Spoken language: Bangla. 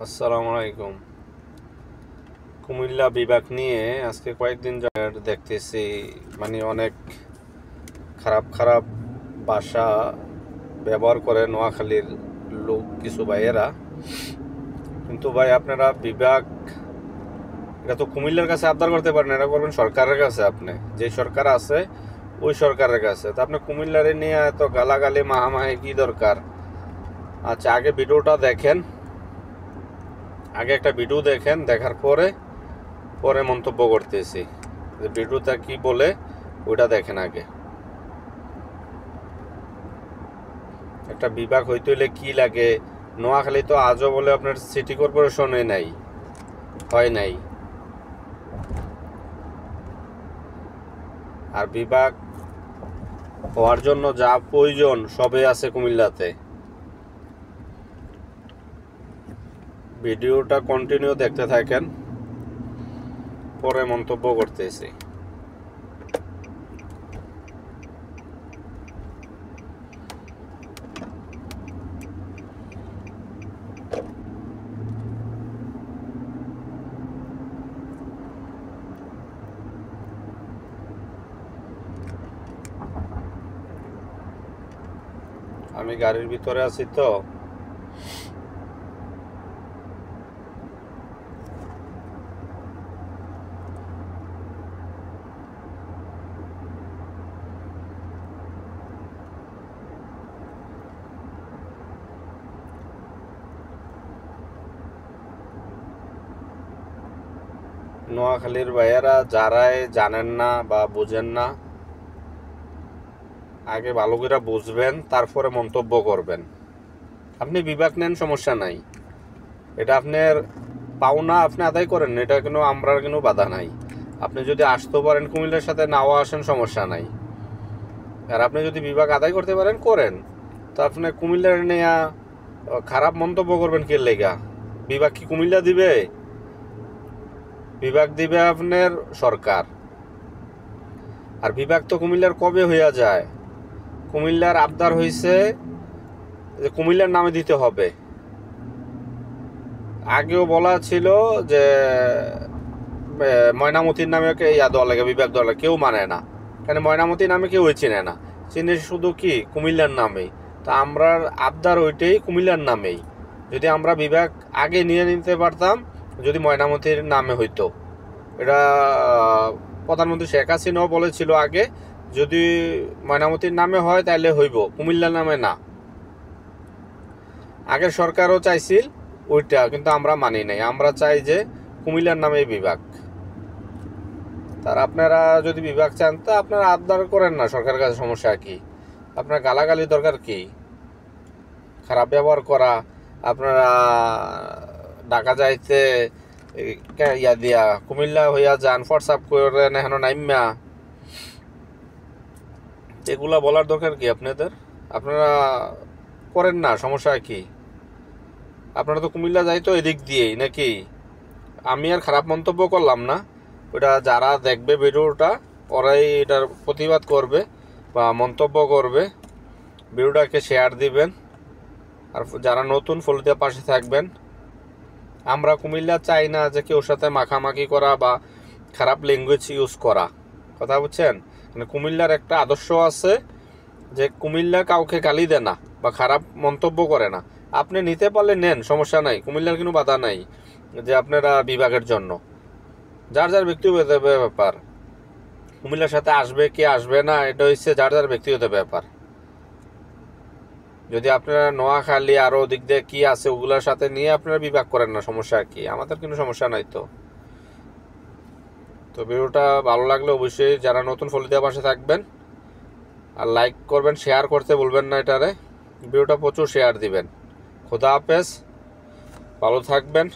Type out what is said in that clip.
আসসালামু আলাইকুম। কুমিল্লা বিভাগ নিয়ে আজকে কয়েকদিন দেখতেছি অনেক খারাপ খারাপ ভাষা ব্যবহার করে নোয়াখালীর লোক কিছু ভাইয়েরা। কিন্তু ভাই আপনারা বিভাগ এটা তো কুমিল্লার কাছে আবদার করতে পারেন, এটা করবেন সরকারের কাছে। আপনি যে সরকার আছে ওই সরকারের কাছে, তো আপনি কুমিল্লারে নিয়ে এত গালাগালি মাহামাহি কি দরকার? আচ্ছা, আগে ভিডিওটা দেখেন, আগে একটা ভিডিও দেখেন, দেখার পরে পরে মন্তব্য করতেছি। যে ভিডিওটা কি বলে ওইটা দেখেন আগে। একটা বিভাগ হইতে হইলে কি লাগে? নোয়াখালী তো আজও বলে আপনার সিটি কর্পোরেশনে নাই, হয় নাই। আর বিভাগ হওয়ার জন্য যা প্রয়োজন সবই আছে কুমিল্লাতে। ভিডিওটা কন্টিনিউ দেখতে থাকেন, পরে মন্তব্য করতেছি। আমি গাড়ির ভিতরে আছি তো, নোয়াখালীর ভাইয়েরা যারাই জানেন না বা বুঝেন না, আগে ভালো করে বুঝবেন, তারপরে মন্তব্য করবেন। আপনি বিভাগ নেন, সমস্যা নাই, এটা আপনার পাওনা, আপনি আদায় করেন, এটা কোনো আমরার কোনো বাধা নাই। আপনি যদি আসতে পারেন কুমিল্লার সাথে, নাও আসেন, সমস্যা নাই। আর আপনি যদি বিভাগ আদায় করতে পারেন করেন, তো আপনি কুমিল্লার নিয়ে খারাপ মন্তব্য করবেন কি লেগা? বিভাগ কি কুমিল্লা দিবে? বিভাগ দিবে আপনার সরকার। আর বিভাগ তো কুমিল্লার কবে হইয়া যায়? কুমিল্লার আবদার হইছে যে কুমিল্লার নামে দিতে হবে। আগেও বলা ছিল যে ময়নামতির নামে দেওয়া লাগে, বিভাগ দেওয়া লাগে, কেউ মানে না। কারণ ময়নামতির নামে কেউ চিনে না, চিনে শুধু কি কুমিল্লার নামেই। তো আমরা আবদার ওইটাই কুমিল্লার নামেই। যদি আমরা বিভাগ আগে নিয়ে নিতে পারতাম, যদি ময়নামতির নামে হইতো, এটা প্রধানমন্ত্রী শেখ হাসিনাও বলেছিল আগে, যদি ময়নামতির নামে হয় তাহলে হইব, কুমিল্লার নামে না। আগের সরকারও চাইছিল ওইটা, কিন্তু আমরা মানি নাই। আমরা চাই যে কুমিল্লার নামে বিভাগ। তার আপনারা যদি বিভাগ চান তা আপনারা আবদার করেন না সরকারের কাছে, সমস্যা কি? আপনার গালাগালি দরকার কি? খারাপ ব্যবহার করা, আপনারা ঢাকা যাইতে ইয়া দিয়া কুমিল্লা হইয়া যান, হোয়াটসঅ্যাপ করেন এখন নাইম্যা, এগুলা বলার দরকার কি আপনাদের? আপনারা করেন না, সমস্যা কি? আপনারা তো কুমিল্লা যাইতো এদিক দিয়েই নাকি? আমি আর খারাপ মন্তব্য করলাম না, ওটা যারা দেখবে ভিডিওটা ওরাই এটার প্রতিবাদ করবে বা মন্তব্য করবে। ভিডিওটাকে শেয়ার দিবেন, আর যারা নতুন ফলো দিয়ে পাশে থাকবেন। আমরা কুমিল্লা চাই না যে কেউ সাথে মাখামাখি করা বা খারাপ ল্যাঙ্গুয়েজ ইউজ করা, কথা বুঝছেন? মানে কুমিল্লার একটা আদর্শ আছে যে কুমিল্লা কাউকে গালি দেয় না বা খারাপ মন্তব্য করে না। আপনি নিতে পারলে নেন, সমস্যা নাই, কুমিল্লার কোনো বাধা নাই যে আপনারা বিভাগের জন্য। যার যার ব্যক্তিগত ব্যাপার, কুমিল্লার সাথে আসবে কি আসবে না এটা হচ্ছে যার যার ব্যক্তিগত ব্যাপার। যদি আপনারা নোয়াখালী আরও দিক দিয়ে কি আছে ওগুলোর সাথে নিয়ে আপনারা বিভাগ করেন না, সমস্যা কি? আমাদের কোনো সমস্যা নাই তো। তো ভিডিওটা ভালো লাগলে অবশ্যই যারা নতুন ফলো দেওয়ার পাশে থাকবেন, আর লাইক করবেন, শেয়ার করতে বলবেন না এটারে। ভিডিওটা প্রচুর শেয়ার দিবেন। খোদা হাফেজ, ভালো থাকবেন।